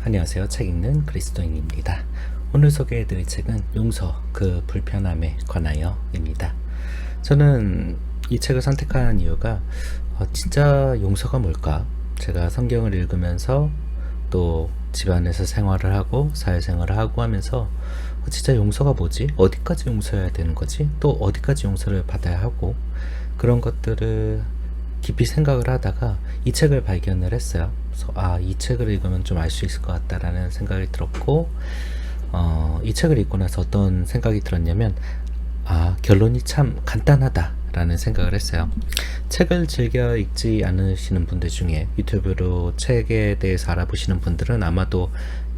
안녕하세요. 책 읽는 그리스도인입니다. 오늘 소개해드릴 책은 용서 그 불편함에 관하여입니다. 저는 이 책을 선택한 이유가 진짜 용서가 뭘까? 제가 성경을 읽으면서 또 집안에서 생활을 하고 사회생활을 하고 하면서 진짜 용서가 뭐지? 어디까지 용서해야 되는 거지? 또 어디까지 용서를 받아야 하고 그런 것들을 깊이 생각을 하다가 이 책을 발견을 했어요. 그래서 이 책을 읽으면 좀 알 수 있을 것 같다라는 생각이 들었고 이 책을 읽고 나서 어떤 생각이 들었냐면 결론이 참 간단하다라는 생각을 했어요. 책을 즐겨 읽지 않으시는 분들 중에 유튜브로 책에 대해서 알아보시는 분들은 아마도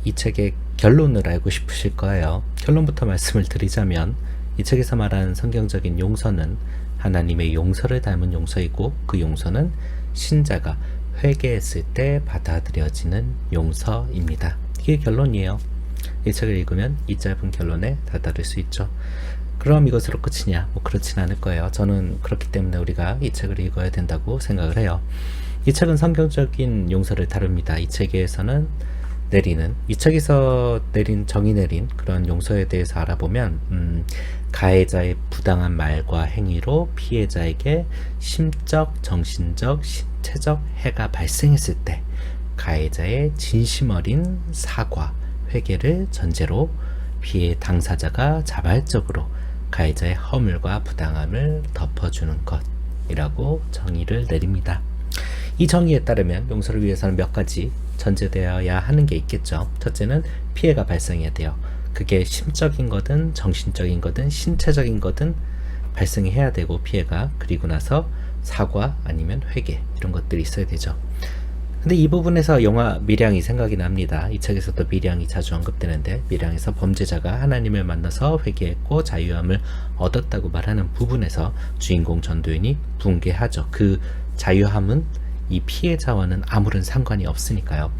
이 책의 결론을 알고 싶으실 거예요. 결론부터 말씀을 드리자면 이 책에서 말하는 성경적인 용서는 하나님의 용서를 닮은 용서이고 그 용서는 신자가 회개했을 때 받아들여지는 용서입니다. 이게 결론이에요. 이 책을 읽으면 이 짧은 결론에 다다를 수 있죠. 그럼 이것으로 끝이냐? 그렇진 않을 거예요. 저는 그렇기 때문에 우리가 이 책을 읽어야 된다고 생각을 해요. 이 책은 성경적인 용서를 다룹니다. 이 책에서 정의 내린 그런 용서에 대해서 알아보면 가해자의 부당한 말과 행위로 피해자에게 심적, 정신적, 신체적 해가 발생했을 때 가해자의 진심 어린 사과, 회개를 전제로 피해 당사자가 자발적으로 가해자의 허물과 부당함을 덮어주는 것이라고 정의를 내립니다. 이 정의에 따르면 용서를 위해서는 몇 가지 전제되어야 하는 게 있겠죠. 첫째는 피해가 발생해야 돼요. 그게 심적인 거든 정신적인 거든 신체적인 거든 발생이 해야 되고 피해가 그리고 나서 사과 아니면 회개 이런 것들이 있어야 되죠. 근데 이 부분에서 영화 밀양이 생각이 납니다. 이 책에서도 밀양이 자주 언급되는데 밀양에서 범죄자가 하나님을 만나서 회개했고 자유함을 얻었다고 말하는 부분에서 주인공 전도연이 붕괴하죠. 그 자유함은 이 피해자와는 아무런 상관이 없으니까요.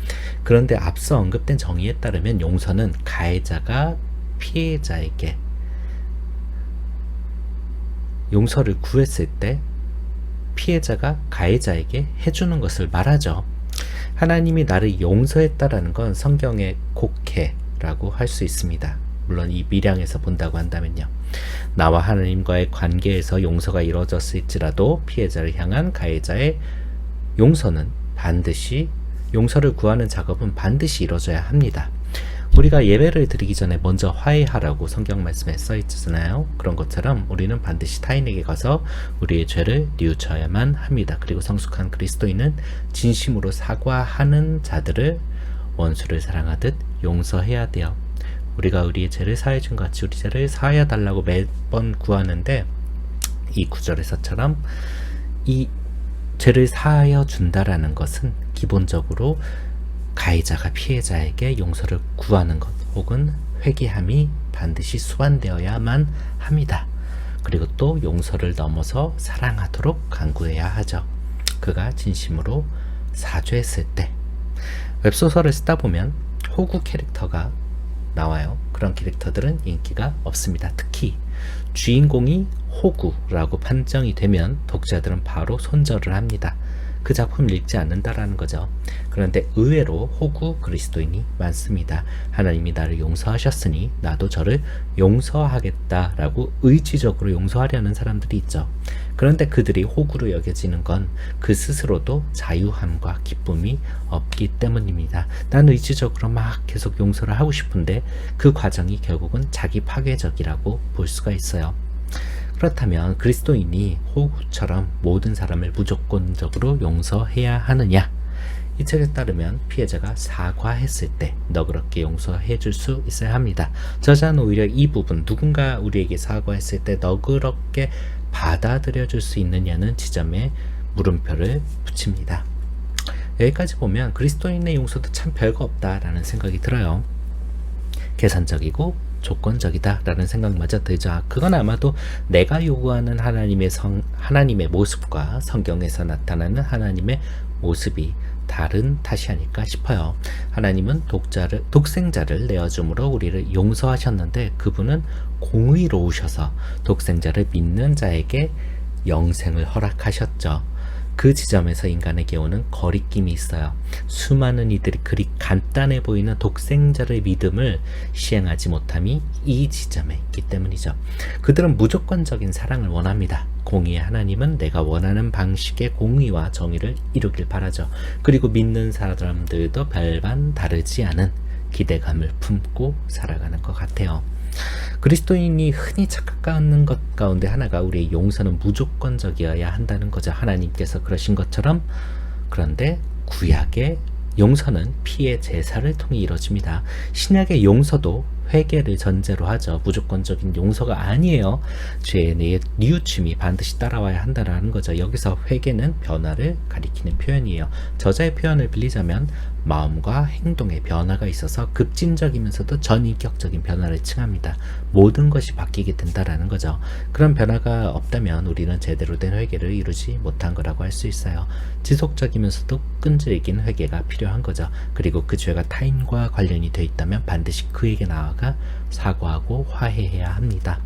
그런데 앞서 언급된 정의에 따르면 용서는 가해자가 피해자에게 용서를 구했을 때 피해자가 가해자에게 해주는 것을 말하죠. 하나님이 나를 용서했다라는 건 성경의 곡해라고 할 수 있습니다. 물론 이 밀양에서 본다고 한다면요. 나와 하나님과의 관계에서 용서가 이루어졌을지라도 피해자를 향한 가해자의 용서를 구하는 작업은 반드시 이루어져야 합니다. 우리가 예배를 드리기 전에 먼저 화해하라고 성경 말씀에 써 있잖아요. 그런 것처럼 우리는 반드시 타인에게 가서 우리의 죄를 뉘우쳐야만 합니다. 그리고 성숙한 그리스도인은 진심으로 사과하는 자들을 원수를 사랑하듯 용서해야 돼요. 우리가 우리의 죄를 사해 준 같이 우리 죄를 사하여 달라고 매번 구하는데 이 구절에서처럼 이 죄를 사하여 준다라는 것은 기본적으로 가해자가 피해자에게 용서를 구하는 것 혹은 회개함이 반드시 수반되어야만 합니다. 그리고 또 용서를 넘어서 사랑하도록 간구해야 하죠. 그가 진심으로 사죄했을 때. 웹소설을 쓰다 보면 호구 캐릭터가 나와요. 그런 캐릭터들은 인기가 없습니다. 특히 주인공이 호구라고 판정이 되면 독자들은 바로 손절을 합니다. 그 작품을 읽지 않는다라는 거죠. 그런데 의외로 호구 그리스도인이 많습니다. 하나님이 나를 용서하셨으니 나도 저를 용서하겠다라고 의지적으로 용서하려는 사람들이 있죠. 그런데 그들이 호구로 여겨지는 건 그 스스로도 자유함과 기쁨이 없기 때문입니다. 난 의지적으로 막 계속 용서를 하고 싶은데 그 과정이 결국은 자기 파괴적이라고 볼 수가 있어요. 그렇다면 그리스도인이 호구처럼 모든 사람을 무조건적으로 용서해야 하느냐? 이 책에 따르면 피해자가 사과했을 때 너그럽게 용서해 줄 수 있어야 합니다. 저자는 오히려 이 부분, 누군가 우리에게 사과했을 때 너그럽게 받아들여 줄 수 있느냐는 지점에 물음표를 붙입니다. 여기까지 보면 그리스도인의 용서도 참 별거 없다라는 생각이 들어요. 계산적이고 조건적이다 라는 생각마저 들죠. 그건 아마도 내가 요구하는 하나님의 모습과 성경에서 나타나는 하나님의 모습이 다른 탓이 아닐까 싶어요. 하나님은 독생자를 내어줌으로 우리를 용서하셨는데 그분은 공의로우셔서 독생자를 믿는 자에게 영생을 허락하셨죠. 그 지점에서 인간에게 오는 거리낌이 있어요. 수많은 이들이 그리 간단해 보이는 독생자의 믿음을 시행하지 못함이 이 지점에 있기 때문이죠. 그들은 무조건적인 사랑을 원합니다. 공의의 하나님은 내가 원하는 방식의 공의와 정의를 이루길 바라죠. 그리고 믿는 사람들도 별반 다르지 않은 기대감을 품고 살아가는 것 같아요. 그리스도인이 흔히 착각하는 것 가운데 하나가 우리의 용서는 무조건적이어야 한다는 거죠. 하나님께서 그러신 것처럼. 그런데 구약의 용서는 피의 제사를 통해 이루어집니다. 신약의 용서도 회개를 전제로 하죠. 무조건적인 용서가 아니에요. 죄의 뉘우침이 반드시 따라와야 한다는 거죠. 여기서 회개는 변화를 가리키는 표현이에요. 저자의 표현을 빌리자면 마음과 행동의 변화가 있어서 급진적이면서도 전인격적인 변화를 칭합니다. 모든 것이 바뀌게 된다라는 거죠. 그런 변화가 없다면 우리는 제대로 된 회개를 이루지 못한 거라고 할 수 있어요. 지속적이면서도 끈질긴 회개가 필요한 거죠. 그리고 그 죄가 타인과 관련이 되어 있다면 반드시 그에게 나아가 사과하고 화해해야 합니다.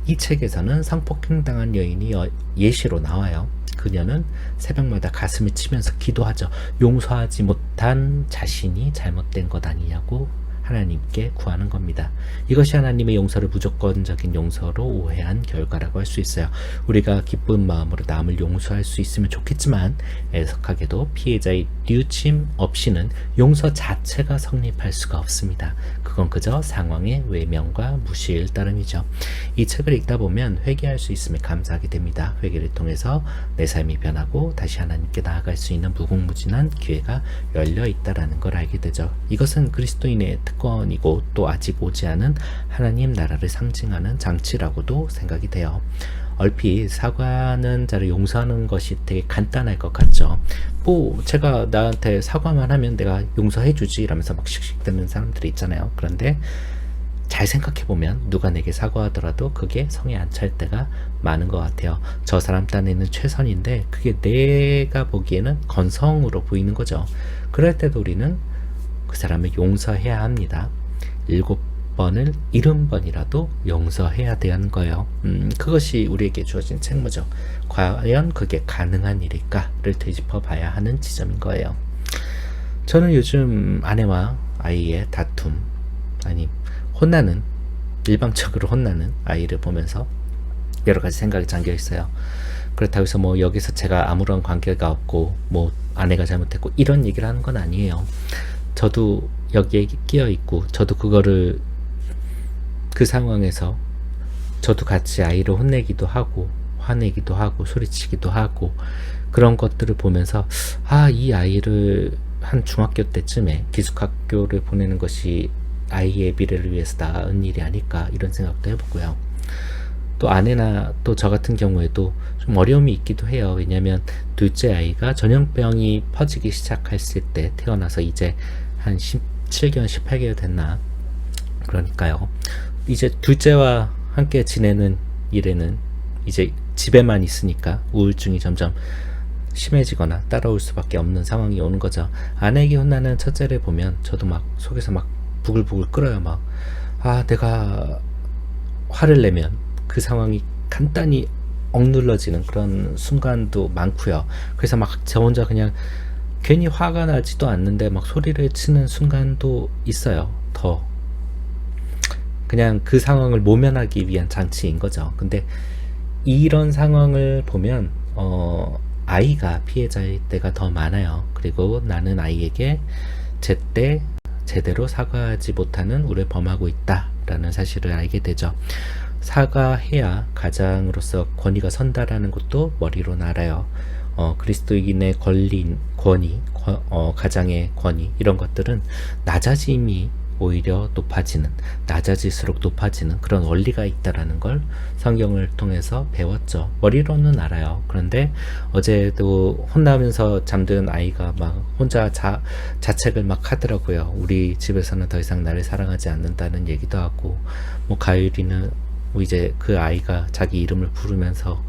이 책에서는 성폭행당한 여인이 예시로 나와요. 그녀는 새벽마다 가슴을 치면서 기도하죠. 용서하지 못한 자신이 잘못된 것 아니냐고 하나님께 구하는 겁니다. 이것이 하나님의 용서를 무조건적인 용서로 오해한 결과라고 할 수 있어요. 우리가 기쁜 마음으로 남을 용서할 수 있으면 좋겠지만 애석하게도 피해자의 뉘우침 없이는 용서 자체가 성립할 수가 없습니다. 그건 그저 상황의 외면과 무시일 따름이죠. 이 책을 읽다 보면 회개할 수 있음에 감사하게 됩니다. 회개를 통해서 내 삶이 변하고 다시 하나님께 나아갈 수 있는 무궁무진한 기회가 열려 있다는 걸 알게 되죠. 이것은 그리스도인의 특권이고 또 아직 오지 않은 하나님 나라를 상징하는 장치라고도 생각이 돼요. 얼핏 사과하는 자를 용서하는 것이 되게 간단할 것 같죠. 뭐 제가 나한테 사과만 하면 내가 용서해 주지 이러면서 막 씩씩대는 사람들이 있잖아요. 그런데 잘 생각해보면 누가 내게 사과하더라도 그게 성에 안 찰 때가 많은 것 같아요. 저 사람 딴에는 최선인데 그게 내가 보기에는 건성으로 보이는 거죠. 그럴 때도 우리는 그 사람을 용서해야 합니다. 7번을 70번이라도 용서해야 되는 거예요. 그것이 우리에게 주어진 책무죠. 과연 그게 가능한 일일까를 되짚어 봐야 하는 지점인 거예요. 저는 요즘 아내와 아이의 다툼, 아니 일방적으로 혼나는 아이를 보면서 여러 가지 생각이 잠겨 있어요. 그렇다고 해서 뭐 여기서 제가 아무런 관계가 없고 뭐 아내가 잘못했고 이런 얘기를 하는 건 아니에요. 저도 여기에 끼어 있고 저도 그거를 그 상황에서 저도 같이 아이를 혼내기도 하고 화내기도 하고 소리치기도 하고 그런 것들을 보면서 이 아이를 한 중학교 때쯤에 기숙학교를 보내는 것이 아이의 미래를 위해서 나은 일이 아닐까 이런 생각도 해보고요. 또 아내나 또 저 같은 경우에도 좀 어려움이 있기도 해요. 왜냐하면 둘째 아이가 전염병이 퍼지기 시작했을 때 태어나서 이제 한 17개월, 18개월 됐나? 그러니까요. 이제 둘째와 함께 지내는 일에는 이제 집에만 있으니까 우울증이 점점 심해지거나 따라올 수밖에 없는 상황이 오는 거죠. 아내에게 혼나는 첫째를 보면 저도 막 속에서 막 부글부글 끓어요. 막 내가 화를 내면 그 상황이 간단히 억눌러지는 그런 순간도 많고요. 그래서 막 저 혼자 그냥 괜히 화가 나지도 않는데 막 소리를 치는 순간도 있어요. 더 그냥 그 상황을 모면하기 위한 장치인 거죠. 근데 이런 상황을 보면 아이가 피해자일 때가 더 많아요. 그리고 나는 아이에게 제때 제대로 사과하지 못하는 우를 범하고 있다라는 사실을 알게 되죠. 사과해야 가장으로서 권위가 선다라는 것도 머리로 알아요. 그리스도인의 권위, 가장의 권위 이런 것들은 낮아짐이 오히려 낮아질수록 높아지는 그런 원리가 있다라는 걸 성경을 통해서 배웠죠. 머리로는 알아요. 그런데 어제도 혼나면서 잠든 아이가 막 혼자 자책을 막 하더라고요. 우리 집에서는 더 이상 나를 사랑하지 않는다는 얘기도 하고, 뭐 가율이는 이제 그 아이가 자기 이름을 부르면서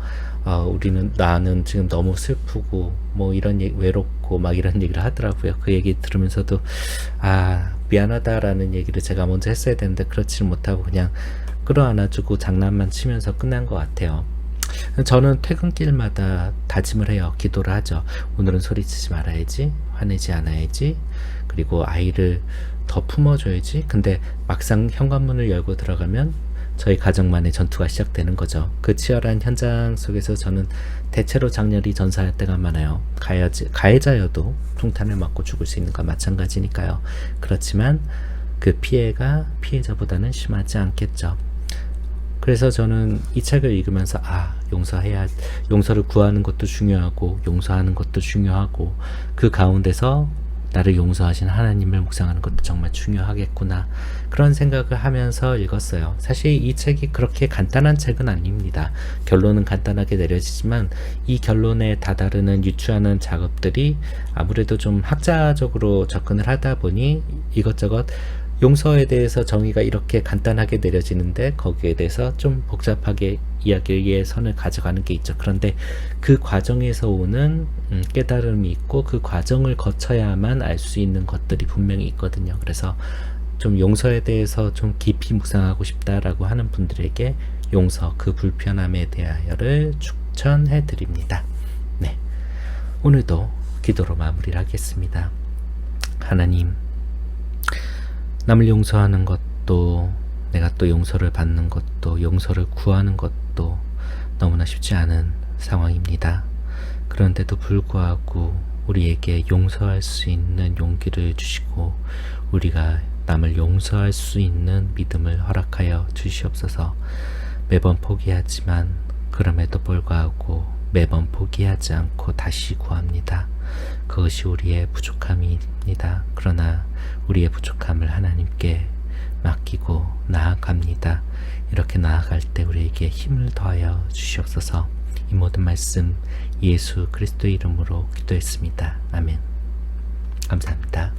나는 지금 너무 슬프고 뭐 이런 외롭고 막 이런 얘기를 하더라고요. 그 얘기 들으면서도 미안하다라는 얘기를 제가 먼저 했어야 되는데 그렇지 못하고 그냥 끌어안아주고 장난만 치면서 끝난 것 같아요. 저는 퇴근길마다 다짐을 해요. 기도를 하죠. 오늘은 소리치지 말아야지, 화내지 않아야지, 그리고 아이를 더 품어줘야지. 근데 막상 현관문을 열고 들어가면 저희 가정만의 전투가 시작되는 거죠. 그 치열한 현장 속에서 저는 대체로 장렬히 전사할 때가 많아요. 가해자여도 총탄을 맞고 죽을 수 있는 건 마찬가지니까요. 그렇지만 그 피해가 피해자보다는 심하지 않겠죠. 그래서 저는 이 책을 읽으면서 용서를 구하는 것도 중요하고 용서하는 것도 중요하고 그 가운데서 나를 용서하신 하나님을 묵상하는 것도 정말 중요하겠구나, 그런 생각을 하면서 읽었어요. 사실 이 책이 그렇게 간단한 책은 아닙니다. 결론은 간단하게 내려지지만 이 결론에 다다르는 유추하는 작업들이 아무래도 좀 학자적으로 접근을 하다 보니 이것저것 용서에 대해서 정의가 이렇게 간단하게 내려지는데 거기에 대해서 좀 복잡하게 이야기의 선을 가져가는 게 있죠. 그런데 그 과정에서 오는 깨달음이 있고 그 과정을 거쳐야만 알 수 있는 것들이 분명히 있거든요. 그래서 좀 용서에 대해서 좀 깊이 묵상하고 싶다라고 하는 분들에게 용서, 그 불편함에 대하여를 추천해 드립니다. 네, 오늘도 기도로 마무리를 하겠습니다. 하나님, 남을 용서하는 것도, 내가 또 용서를 받는 것도, 용서를 구하는 것도 너무나 쉽지 않은 상황입니다. 그런데도 불구하고 우리에게 용서할 수 있는 용기를 주시고 우리가 남을 용서할 수 있는 믿음을 허락하여 주시옵소서. 매번 포기하지만 그럼에도 불구하고 매번 포기하지 않고 다시 구합니다. 그것이 우리의 부족함입니다. 그러나 우리의 부족함을 하나님께 맡기고 나아갑니다. 이렇게 나아갈 때 우리에게 힘을 더하여 주시옵소서. 이 모든 말씀 예수 그리스도의 이름으로 기도했습니다. 아멘. 감사합니다.